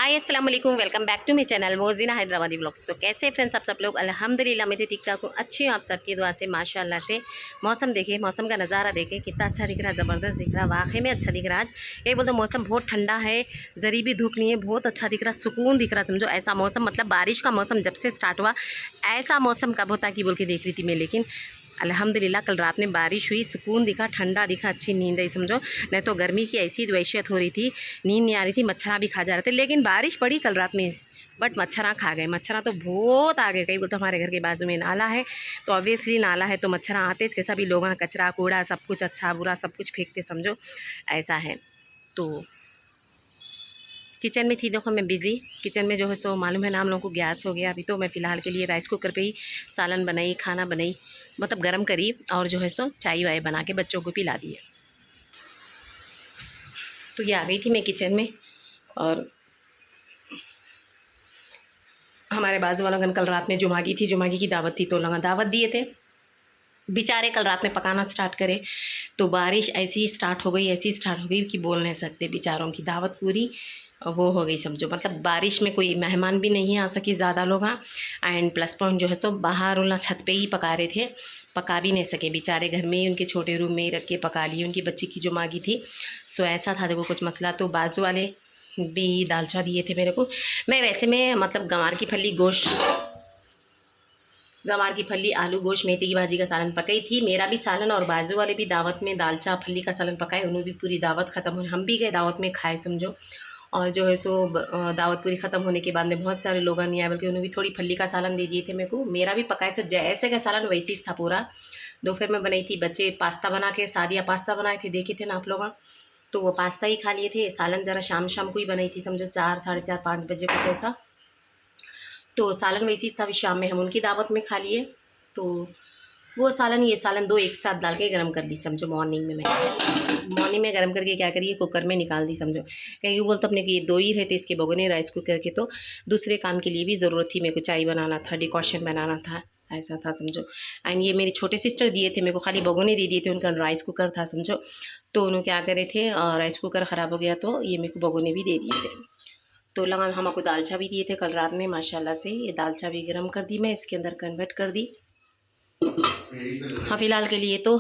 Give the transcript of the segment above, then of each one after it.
हाय अस्सलाम वालेकुम, welcome back to my channel Mozina Hyderabadi blogs. तो कैसे फ्रेंड्स आप सब लोग? अल्हम्दुलिल्लाह मैं तो ठीक ठाक हूँ, अच्छी हूँ आप सबकी दुआ से माशाल्लाह से। मौसम देखिए, मौसम का नज़ारा देखिए कितना अच्छा दिख रहा है, ज़बरदस्त दिख रहा है, वाकई में अच्छा दिख रहा है। आज कहीं बोलते मौसम बहुत ठंडा है, ज़री भी धूप नहीं है, बहुत अच्छा दिख रहा है, सुकून दिख रहा है समझो। ऐसा मौसम मतलब बारिश का मौसम जब से स्टार्ट हुआ ऐसा मौसम कब होता कि बोल के देख रही थी मैं, लेकिन अल्हम्दुलिल्लाह कल रात में बारिश हुई, सुकून दिखा, ठंडा दिखा, अच्छी नींद आई समझो। नहीं तो गर्मी की ऐसी वहशत हो रही थी, नींद नहीं आ रही थी, मच्छर भी खा जा रहे थे। लेकिन बारिश पड़ी कल रात में, बट मच्छर खा गए। मच्छर तो बहुत आ गए। कहीं बोलते हमारे घर के बाजू में नाला है, तो ऑब्वियसली नाला है तो मच्छर आते कैसा भी लोग कचरा कूड़ा सब कुछ अच्छा बुरा सब कुछ फेंकते समझो, ऐसा है। तो किचन में थी, देखो मैं बिज़ी किचन में जो है सो मालूम है ना, हम लोगों को गैस हो गया। अभी तो मैं फ़िलहाल के लिए राइस कुकर पे ही सालन बनाई, खाना बनाई, मतलब गरम करी, और जो है सो चाय वाय बना के बच्चों को पिला दिए। तो ये आ गई थी मैं किचन में, और हमारे बाजू वालों ने कल रात में जुमागी थी, जुमागी की दावत थी, तो लोग दावत दिए थे। बेचारे कल रात में पकाना स्टार्ट करे तो बारिश ऐसी स्टार्ट हो गई, ऐसी स्टार्ट हो गई कि बोल नहीं सकते। बेचारों की दावत पूरी वो हो गई समझो, मतलब बारिश में कोई मेहमान भी नहीं आ सके ज़्यादा लोग। हाँ, एंड प्लस पॉइंट जो है सो बाहर उन्हें छत पे ही पका रहे थे, पका भी नहीं सके बेचारे, घर में ही उनके छोटे रूम में ही रख के पका लिए। उनकी बच्ची की जो मांगी थी, सो ऐसा था देखो कुछ मसला। तो बाजू वाले भी दालचा दिए थे मेरे को। मैं वैसे में मतलब गंवार की फली आलू गोश्त मेथी की भाजी का सालन पकाई थी। मेरा भी सालन और बाजू वाले भी दावत में दालचा फली का सालन पकाए, उन्होंने भी पूरी दावत ख़त्म हुई, हम भी गए दावत में खाए समझो। और जो है सो दावत पूरी ख़त्म होने के बाद में बहुत सारे लोग नहीं आए, बल्कि उन्होंने भी थोड़ी फली का सालन दे दिए थे मेरे को। मेरा भी पकाए सो जैसे का सालन वैसे ही था पूरा। दोपहर में बनाई थी, बच्चे पास्ता बना के, सादिया पास्ता बनाए थे, देखे थे ना आप लोग, तो वो पास्ता ही खा लिए थे। सालन ज़रा शाम शाम को ही बनाई थी समझो, 4 साढ़े 4 5 बजे कुछ ऐसा। तो सालन वैसी था, अभी शाम में हम उनकी दावत में खा लिए। तो वो सालन ये सालन दो एक साथ डाल के गर्म कर ली समझो। मॉर्निंग में गर्म करके क्या करिए, कुकर में निकाल दी समझो। कहीं बोल तो अपने को ये दो ही रहते इसके भगोने राइस कुकर के, तो दूसरे काम के लिए भी ज़रूरत थी। मेरे को चाय बनाना था, डिकॉशन बनाना था, ऐसा था समझो। एंड ये मेरी छोटे सिस्टर दिए थे मेरे को, खाली भगोने दे दिए थे, उनका राइस कुकर था समझो। तो उन्होंने क्या करे थे, राइस कुकर ख़राब हो गया तो ये मेरे को भगोने भी दे दिए थे। तो लगा हमको दालचा भी दिए थे कल रात में माशाल्लाह से। ये दालचा भी गर्म कर दी मैं, इसके अंदर कन्वर्ट कर दी हाँ फ़िलहाल के लिए तो।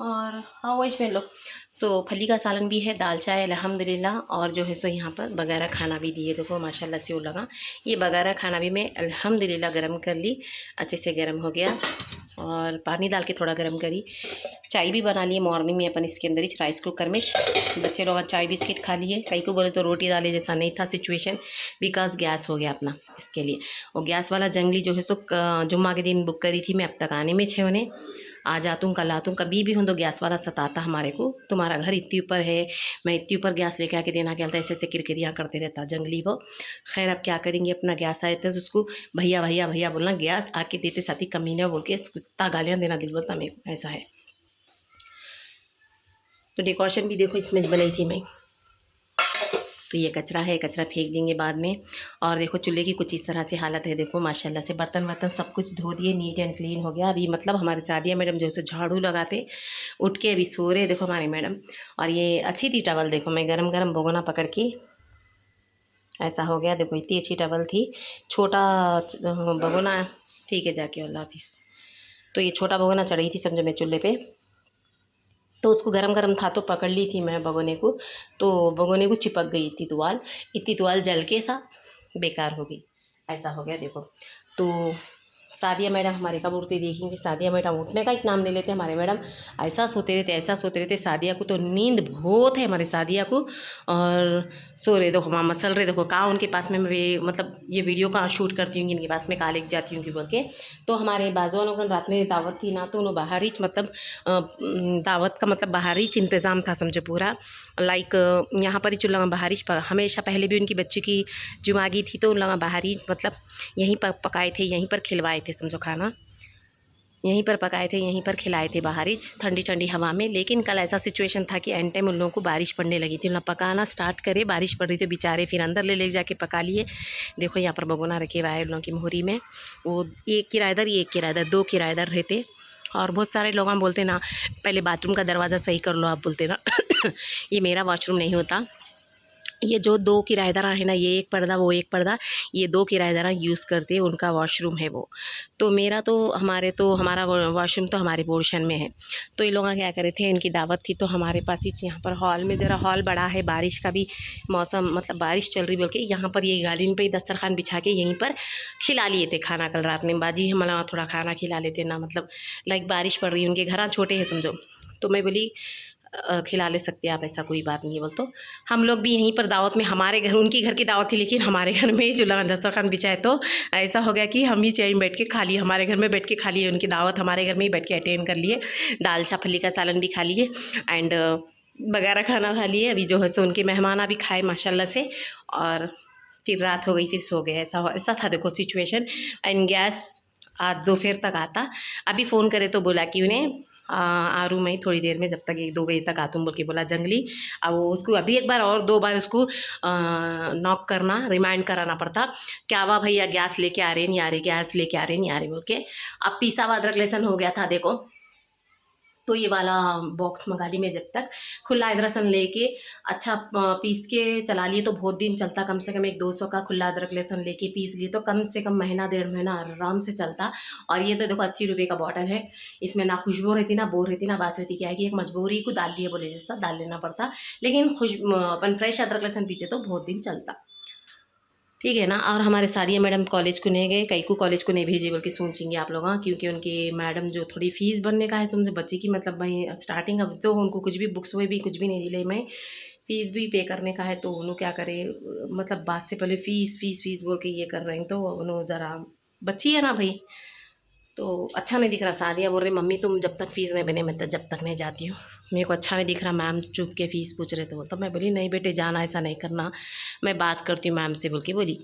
और हाँ वही में लो। सो फली का सालन भी है, दालचा है अल्हम्दुलिल्लाह, और जो है सो यहाँ पर बगारा खाना भी दिए देखो माशाल्लाह से। वो लगा ये बगारा खाना भी मैं अल्हम्दुलिल्लाह गर्म कर ली, अच्छे से गर्म हो गया, और पानी डाल के थोड़ा गर्म करी। चाय भी बना लिए मॉर्निंग में अपन इसके अंदर ही राइस कुकर में। बच्चे लोग चाय बिस्किट खा लिए, कई को बोले तो रोटी डाले, जैसा नहीं था सिचुएशन, बिकॉज गैस हो गया अपना इसके लिए। और गैस वाला जंगली जो है सो जुम्मा के दिन बुक करी थी मैं, अब तक आने में छे उन्हें। आ जाता हूँ कल आता हूँ, कभी भी हूँ तो गैस वाला सताता हमारे को, तुम्हारा घर इतनी ऊपर है, मैं इतनी ऊपर गैस लेके आके देना क्या, ऐसे ऐसे किरकिरियाँ करते रहता जंगली वो। खैर अब क्या करेंगे, अपना गैस आए थे तो उसको भैया भैया भैया बोलना, गैस आके देते साथी कमीना बोल के इतना गालियाँ देना दिल बोलता मेरे को, ऐसा है। तो डिकॉशन भी देखो इसमें बनाई थी मैं। तो ये कचरा है, कचरा फेंक देंगे बाद में। और देखो चूल्हे की कुछ इस तरह से हालत है देखो माशाल्लाह से। बर्तन वर्तन सब कुछ धो दिए, नीट एंड क्लीन हो गया। अभी मतलब हमारे सादिया मैडम जो है झाड़ू लगाते उठ के अभी सो रहे देखो हमारे मैडम। और ये अच्छी थी टवल, देखो मैं गरम गरम भगोना पकड़ के ऐसा हो गया देखो, इतनी अच्छी टवल थी। छोटा भगोना ठीक है जाके अल्लाह हाफिज़। तो ये छोटा भगोना चढ़ी थी समझो मैं चूल्हे पे, तो उसको गरम गरम था तो पकड़ ली थी मैं भगोने को, तो भगोने को चिपक गई इतनी तुआल जल के सा बेकार हो गई, ऐसा हो गया देखो। तो सादिया मैडम हमारे कब उठते देखेंगे, सादिया मैडम उठने का ही नाम ले लेते हैं हमारे मैडम, ऐसा सोते रहते ऐसा सोते रहते। सादिया को तो नींद बहुत है हमारे सादिया को, और सो रहे देखो, माँ मसल रहे देखो, कहाँ उनके पास में मैं मतलब ये वीडियो कहाँ शूट करती हूँ इनके पास में, कहाँ लेके जाती हूँ कि बोल के। तो हमारे बाजू वालों को रात में दावत थी ना, तो उन्होंने बाहर ही मतलब दावत का मतलब बाहर ही इंतज़ाम था समझो पूरा, लाइक यहाँ पर ही चूल्हा बाहर ही हमेशा। पहले भी उनकी बच्ची की जुमागी थी तो उन लोग बाहर ही मतलब यहीं पर पकाए थे, यहीं पर खिलवाए थे समझो, खाना यहीं पर पकाए थे, यहीं पर खिलाए थे बाहर ही ठंडी ठंडी हवा में। लेकिन कल ऐसा सिचुएशन था कि एंड टाइम उन लोगों को बारिश पड़ने लगी थी, उन पकाना स्टार्ट करे, बारिश पड़ रही थी, बेचारे फिर अंदर ले जाके पका लिए। देखो यहाँ पर भगोना रखे हुआ है उन लोगों की मोहरी में, वो एक किराएदार, ये एक किराएदार, 2 किराएदार रहते। और बहुत सारे लोग हम बोलते ना पहले बाथरूम का दरवाज़ा सही कर लो, आप बोलते ना ये मेरा वॉशरूम नहीं होता, ये जो 2 किराएदार है ना, ये एक पर्दा वो एक पर्दा, ये 2 किराएदार यूज़ करते हैं, उनका वॉशरूम है वो। तो मेरा तो हमारा वॉशरूम तो हमारे पोर्शन में है। तो ये लोग क्या करे थे, इनकी दावत थी तो हमारे पास ही यहाँ पर हॉल में, ज़रा हॉल बड़ा है, बारिश का भी मौसम, मतलब बारिश चल रही बोल के यहाँ पर ये गालीन पे दस्तरखान बिछा के यहीं पर खिला लिए थे खाना कल रात में। बाजी हमारा थोड़ा खाना खिला लेते ना, मतलब लाइक बारिश पड़ रही है, उनके घर छोटे हैं समझो। तो मैं बोली खिला ले सकते आप, ऐसा कोई बात नहीं है बोल। तो हम लोग भी यहीं पर दावत में, हमारे घर, उनकी घर की दावत थी लेकिन हमारे घर में ही चूल्हा दस्तरखान बिछाए। तो ऐसा हो गया कि हम ही यहीं बैठ के खा लिए, हमारे घर में बैठ के खा लिए, उनकी दावत हमारे घर में ही बैठ के अटेंड कर लिए। दाल फली का सालन भी खा लिए एंड बगारा खाना खा लिए। अभी जो है सो उनके मेहमान भी खाए माशाल्लाह से, और फिर रात हो गई, फिर सो गए। ऐसा था देखो सिचुएशन। एंड गैस आज दोपहर तक आता। अभी फ़ोन करे तो बोला कि उन्हें आ रू मैं थोड़ी देर में, जब तक 1-2 बजे तक आतूँ बोल के बोला जंगली। अब वो उसको अभी एक बार और 2 बार उसको नॉक करना, रिमाइंड कराना पड़ता, क्या हुआ भैया, गैस लेके आ रहे नहीं आ रहे, गैस लेके आ रहे नहीं आ रहे बोल के। अब पिसा हुआ अदरक लहसुन हो गया था देखो, तो ये वाला बॉक्स मंगा ली मैं। जब तक खुला अदरक लहसुन लेके अच्छा पीस के चला लिए तो बहुत दिन चलता, कम से कम 100-200 का खुला अदरक लहसुन लेके पीस लिए तो कम से कम महीना 1.5 महीना आराम से चलता। और ये तो देखो 80 रुपये का बॉटल है, इसमें ना खुशबू रहती ना बोर रहती ना बास रहती। क्या है कि एक मजबूरी को डाल लिए बोले जैसा डाल लेना पड़ता, लेकिन अपन फ्रेश अदरक लहसुन पीछे तो बहुत दिन चलता, ठीक है ना। और हमारे सारिया मैडम कॉलेज को नहीं गए, कई को कॉलेज को नहीं भेजे बोल के सोचेंगे आप लोग, हाँ, क्योंकि उनके मैडम जो थोड़ी फीस बनने का है समझे बच्चे की, मतलब मैं स्टार्टिंग अब तो उनको कुछ भी बुक्स हुए भी कुछ भी नहीं दिले, मैं फ़ीस भी पे करने का है। तो उन्होंने क्या करे, मतलब बात से पहले फ़ीस बोल के ये कर रहे हैं। तो उन्होंने ज़रा बच्ची है ना भाई, तो अच्छा नहीं दिख रहा। सादिया बोल रही मम्मी तुम जब तक फ़ीस नहीं बने मैं जब तक नहीं जाती हूँ, मेरे को अच्छा नहीं दिख रहा। मैम चुप के फ़ीस पूछ रहे थे, तो मैं बोली नहीं बेटे जाना, ऐसा नहीं करना, मैं बात करती हूँ मैम से बोल के बोली।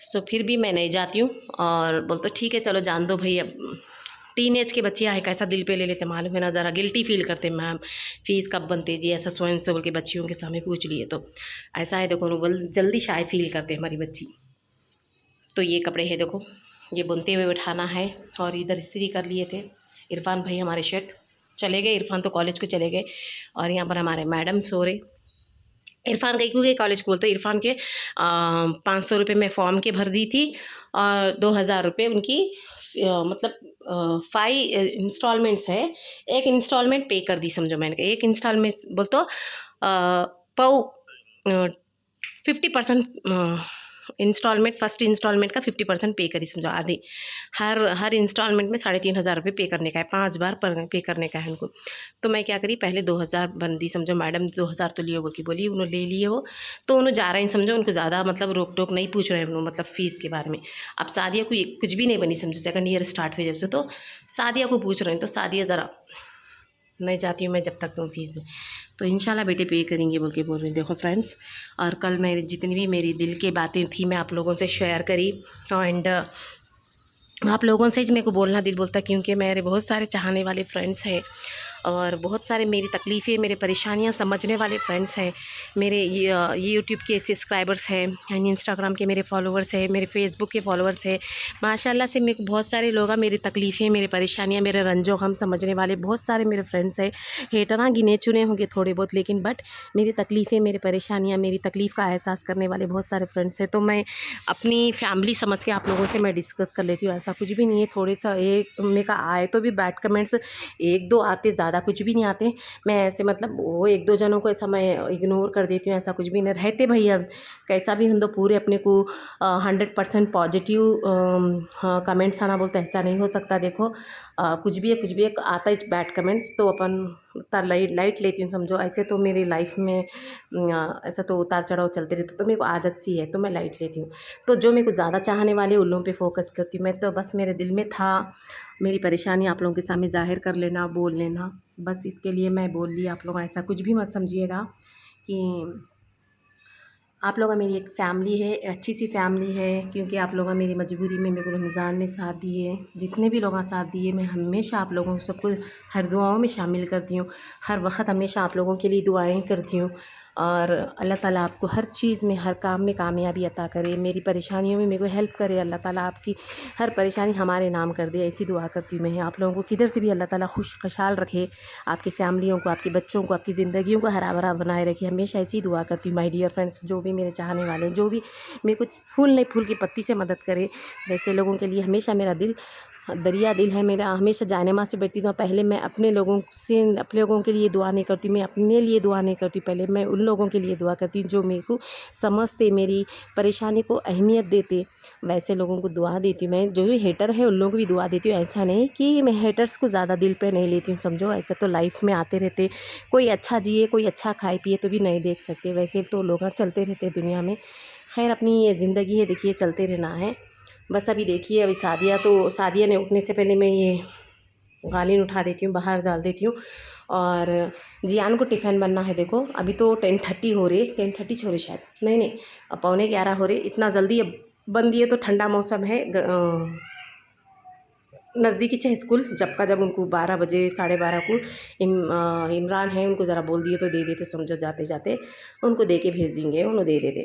सो फिर भी मैं नहीं जाती हूँ। और बोलते ठीक है चलो जान दो भाई, अब टीनेज के बच्चे आए कैसा दिल पे ले लेते मालूम है ना, ज़रा गिल्टी फील करते मैम फ़ीस कब बनती जी, ऐसा स्वयं से बोल के बच्चियों के सामने पूछ लिए। तो ऐसा है देखो, जल्दी शाय फील करते हमारी बच्ची। तो ये कपड़े हैं देखो, ये बुनते हुए उठाना है। और इधर इस्त्री कर लिए थे इरफान भाई, हमारे शर्ट चले गए, इरफान तो कॉलेज को चले गए। और यहाँ पर हमारे मैडम सो रहे। इरफान गई क्योंकि कॉलेज को बोलते इरफान के 500 रुपये में फॉर्म के भर दी थी और 2000 रुपये उनकी मतलब 5 इंस्टॉलमेंट्स है। एक इंस्टॉलमेंट पे कर दी समझो मैंने, एक इंस्टॉलमेंट बोल तो 50% इंस्टॉलमेंट, फर्स्ट इंस्टॉलमेंट का 50% पे करी समझो, आधी। हर इंस्टॉलमेंट में 3500 रुपये पे करने का है, 5 बार पे करने का है उनको। तो मैं क्या करी, पहले 2000 बन दी समझो, मैडम 2000 तो लिए बोल की बोली, उन्होंने ले लिए वो। तो उन्होंने जा रहे हैं समझो, उनको ज़्यादा मतलब रोक टोक नहीं पूछ रहे हैं मतलब फ़ीस के बारे में। अब सादिया को कुछ भी नहीं बनी समझो, 2nd ईयर स्टार्ट हुई जब से, तो सादिया को पूछ रहे हैं। तो सादिया ज़रा नहीं जाती हूँ मैं जब तक तुम फीस है, तो इंशाल्लाह बेटे पे करेंगे बोल के बोल रहे हैं। देखो फ्रेंड्स, और कल मेरी जितनी भी मेरी दिल की बातें थी मैं आप लोगों से शेयर करी। एंड आप लोगों से ही मेरे को बोलना दिल बोलता, क्योंकि मेरे बहुत सारे चाहने वाले फ्रेंड्स हैं और बहुत सारे मेरी तकलीफ़ें, मेरे परेशानियां समझने वाले फ्रेंड्स हैं। मेरे यूट्यूब के सब्सक्राइबर्स हैं, यानी इंस्टाग्राम के मेरे फॉलोअर्स हैं, मेरे फेसबुक के फॉलोअर्स हैं। माशाल्लाह से मेरे बहुत सारे लोग, मेरी तकलीफ़ें, मेरी परेशानियां, मेरे रंजो हम समझने वाले बहुत सारे मेरे फ्रेंड्स हैं। हेटर गिने चुने होंगे थोड़े बहुत, लेकिन बट मेरी तकलीफ़ें, मेरी परेशानियाँ, मेरी तकलीफ़ का एहसास करने वाले बहुत सारे फ्रेंड्स हैं। तो मैं अपनी फैमिली समझ के आप लोगों से मैं डिस्कस कर लेती हूँ, ऐसा कुछ भी नहीं है। थोड़े सा एक मेरे का आए तो भी बैड कमेंट्स 1-2 आते, ज़्यादा कुछ भी नहीं आते। मैं ऐसे मतलब वो 1-2 जनों को ऐसा मैं इग्नोर कर देती हूँ, ऐसा कुछ भी नहीं रहते भैया। कैसा भी हम तो पूरे अपने को 100% पॉजिटिव कमेंट्स आना बोलते ऐसा नहीं हो सकता। देखो कुछ भी एक आता है बैड कमेंट्स, तो अपन उतना लाइट लेती हूँ समझो। ऐसे तो मेरी लाइफ में ऐसा तो उतार चढ़ाव चलते रहते, तो मेरे को आदत सी है, तो मैं लाइट लेती हूँ। तो जो मेरे को ज़्यादा चाहने वाले उन लोगों पे फोकस करती हूँ मैं। तो बस मेरे दिल में था मेरी परेशानी आप लोगों के सामने ज़ाहिर कर लेना, बोल लेना, बस इसके लिए मैं बोल ली। आप लोग ऐसा कुछ भी मत समझिएगा कि आप लोग मेरी एक फ़ैमिली है, अच्छी सी फैमिली है, क्योंकि आप लोग मेरी मजबूरी में मेरे को रमज़ान में साथ दिए, जितने भी लोग साथ दिए, मैं हमेशा आप लोगों को सबको हर दुआओं में शामिल करती हूँ, हर वक्त हमेशा आप लोगों के लिए दुआएं करती हूँ। और अल्लाह ताला आपको हर चीज़ में, हर काम में कामयाबी अता करे, मेरी परेशानियों में मेरे को हेल्प करे, अल्लाह ताला आपकी हर परेशानी हमारे नाम कर दे, ऐसी दुआ करती हूँ मैं। आप लोगों को किधर से भी अल्लाह ताला खुशहाल रखे, आपकी फैमिलियों को, आपके बच्चों को, आपकी ज़िंदगियों को हरा भरा बनाए रखे, हमेशा ऐसी दुआ करती हूँ। माय डियर फ्रेंड्स, जो भी मेरे चाहने वाले हैं, जो भी मेरे को फूल नहीं फूल की पत्ती से मदद करे, वैसे लोगों के लिए हमेशा मेरा दिल दरिया दिल है मेरा। हमेशा जानेमा से बैठती हूँ, पहले मैं अपने लोगों से, अपने लोगों के लिए दुआ नहीं करती, मैं अपने लिए दुआ नहीं करती, पहले मैं उन लोगों के लिए दुआ करती हूँ जो मेरे को समझते, मेरी परेशानी को अहमियत देते, वैसे लोगों को दुआ देती हूँ मैं। जो भी हेटर है उन लोगों को भी दुआ देती हूँ। ऐसा नहीं कि मैं हेटर्स को ज़्यादा दिल पे नहीं लेती हूँ, समझो। ऐसा तो लाइफ में आते रहते, कोई अच्छा जिए, कोई अच्छा खाए पिए तो भी नहीं देख सकते, वैसे तो लोग चलते रहते दुनिया में। खैर, अपनी ये ज़िंदगी है, देखिए चलते रहना है बस। अभी देखिए, अभी शादियाँ ने उठने से पहले मैं ये गालिन उठा देती हूँ, बाहर डाल देती हूँ। और जियान को टिफ़िन बनना है। देखो अभी तो 10:30 हो रही, 10:30 छोड़े शायद, नहीं अब 11:15 हो रही। इतना जल्दी अब बन दिए तो ठंडा मौसम है, नज़दीकी छे स्कूल, जब उनको 12 बजे 12:30 को इमरान है, उनको ज़रा बोल दिए तो दे देते, समझो जाते जाते उनको दे के भेज देंगे, उन्होंने दे देते।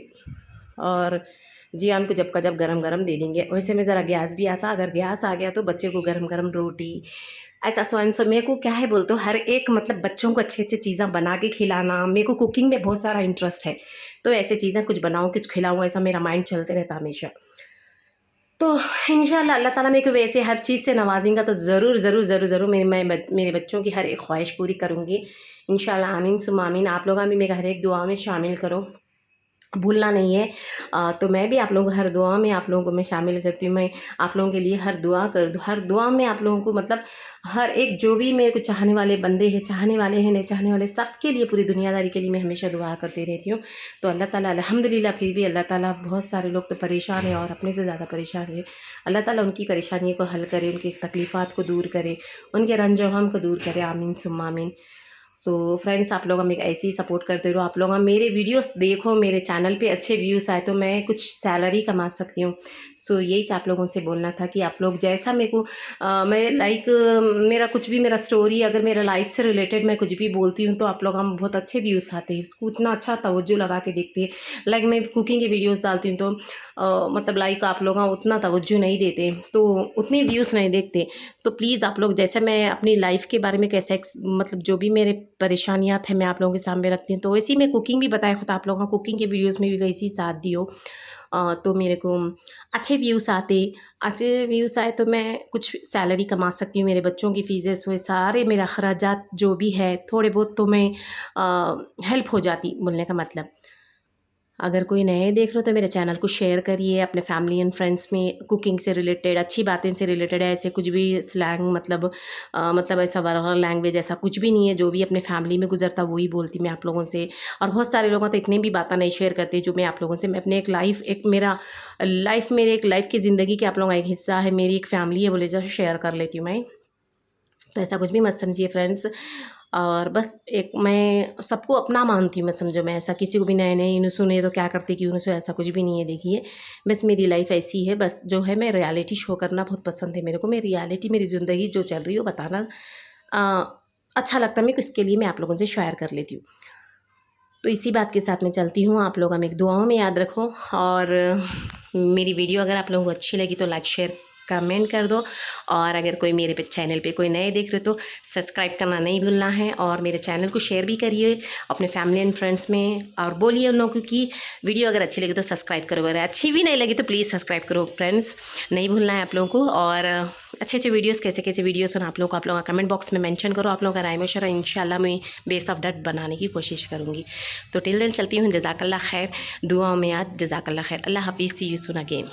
और जियान को जब गरम गरम दे देंगे। वैसे में ज़रा गैस भी आता, अगर गैस आ गया तो बच्चे को गरम गरम रोटी ऐसा सो मेरे को क्या है बोलते हो, हर एक मतलब बच्चों को अच्छी अच्छी चीज़ें बना के खिलाना। मेरे को कुकिंग में बहुत सारा इंटरेस्ट है, तो ऐसे चीज़ें कुछ बनाऊँ, कुछ खिलाऊँ, ऐसा मेरा माइंड चलते रहता हमेशा। तो इंशाल्लाह अल्लाह ताला मेरे को वैसे हर चीज़ से नवाजेगा, तो ज़रूर ज़रूर ज़रूर ज़रूर मेरे बच्चों की हर एक ख्वाहिश पूरी करूँगी इंशाल्लाह। आमीन सुम्मा आमीन। आप लोग भी मेरा हर एक दुआ में शामिल करो, भूलना नहीं है। तो मैं भी आप लोगों को हर दुआ में आप लोगों को मैं शामिल करती हूँ। मैं आप लोगों के लिए हर दुआ में आप लोगों को मतलब हर एक जो भी मेरे को चाहने वाले बंदे हैं, चाहने वाले हैं, नहीं चाहने वाले, सबके लिए, पूरी दुनियादारी के लिए मैं हमेशा दुआ करती रहती हूँ। तो अल्लाह ताला अल्हम्दुलिल्लाह, फिर भी अल्लाह ताला, बहुत सारे लोग तो परेशान हैं और अपने से ज़्यादा परेशान है। अल्लाह ताला उनकी परेशानियों को हल करे, उनकी तकलीफ़ात को दूर करे, उनके रंजो गम को दूर करे। आमीन सुम्मा आमीन। सो फ्रेंड्स, आप लोग हमें ऐसे ही सपोर्ट करते रहो। आप लोग मेरे वीडियोस देखो, मेरे चैनल पे अच्छे व्यूज़ आए तो मैं कुछ सैलरी कमा सकती हूँ। सो यही आप लोगों से बोलना था कि आप लोग जैसा मेरे को मैं मेरा कुछ भी, मेरा स्टोरी अगर मेरा लाइफ से रिलेटेड मैं कुछ भी बोलती हूँ तो आप लोग बहुत अच्छे व्यूज़ आते हैं, उसको उतना अच्छा तवज्जो लगा के देखते हैं। लाइक मैं कुकिंग के वीडियोज़ डालती हूँ तो मतलब लाइक आप लोग उतना तवज्जो नहीं देते, तो उतने व्यूज़ नहीं देखते। तो प्लीज़ आप लोग, जैसे मैं अपनी लाइफ के बारे में कैसे मतलब जो भी मेरे परेशानियाँ थे मैं आप लोगों के सामने रखती हूँ, तो वैसे ही मैं कुकिंग भी बताया खुद आप लोगों को, कुकिंग के वीडियोस में भी वैसे ही साथ दियो। तो मेरे को अच्छे व्यूज़ आए तो मैं कुछ सैलरी कमा सकती हूँ। मेरे बच्चों की फ़ीसेस हुए, सारे मेरा अखराजात जो भी है, थोड़े बहुत तो मैं हेल्प हो जाती, बोलने का मतलब। अगर कोई नए देख रहे हो तो मेरे चैनल को शेयर करिए अपने फैमिली एंड फ्रेंड्स में। कुकिंग से रिलेटेड, अच्छी बातें से रिलेटेड है, ऐसे कुछ भी स्लैंग मतलब ऐसा वर्गल लैंग्वेज ऐसा कुछ भी नहीं है। जो भी अपने फैमिली में गुजरता वही बोलती मैं आप लोगों से। और बहुत सारे लोग तो इतनी भी बातें नहीं शेयर करते जो मैं आप लोगों से, मैं अपने मेरे एक लाइफ की ज़िंदगी के आप लोगों का एक हिस्सा है, मेरी एक फैमिली है बोले, जैसे शेयर कर लेती हूँ मैं। तो ऐसा कुछ भी मत समझिए फ्रेंड्स। और बस एक मैं सबको अपना मानती हूँ, मैं समझो, मैं ऐसा किसी को भी नए इन्हों सुने तो क्या करते कि उन्होंने, ऐसा कुछ भी नहीं है। देखिए बस मेरी लाइफ ऐसी है, बस जो है, मैं रियलिटी शो करना बहुत पसंद है मेरे को। मैं रियलिटी, मेरी ज़िंदगी जो चल रही हो बताना अच्छा लगता है मेरे को, इसके लिए मैं आप लोगों से शेयर कर लेती हूँ। तो इसी बात के साथ मैं चलती हूँ। आप लोग हमें एक दुआओं में याद रखो, और मेरी वीडियो अगर आप लोगों को अच्छी लगी तो लाइक शेयर कमेंट कर दो। और अगर कोई मेरे चैनल पे कोई नए देख रहे तो सब्सक्राइब करना नहीं भूलना है, और मेरे चैनल को शेयर भी करिए अपने फैमिली एंड फ्रेंड्स में, और बोलिए उन लोगों की वीडियो अगर अच्छी लगी तो सब्सक्राइब करो, अगर अच्छी भी नहीं लगी तो प्लीज़ सब्सक्राइब करो फ्रेंड्स, नहीं भूलना है आप लोगों को। और अच्छे वीडियोस, कैसे वीडियोस हैं आप लोगों का कमेंट बॉक्स में मेंशन करो। आप लोगों का राय मशवरा इंशाल्लाह मैं बेस ऑफ डट बनाने की कोशिश करूँगी। तो टिल देन चलती हूँ। जज़ाकल्लाह खैर, दुआओं में याद, जज़ाकल्लाह खैर, अल्लाह हाफिज़, सी यू सून अगेन।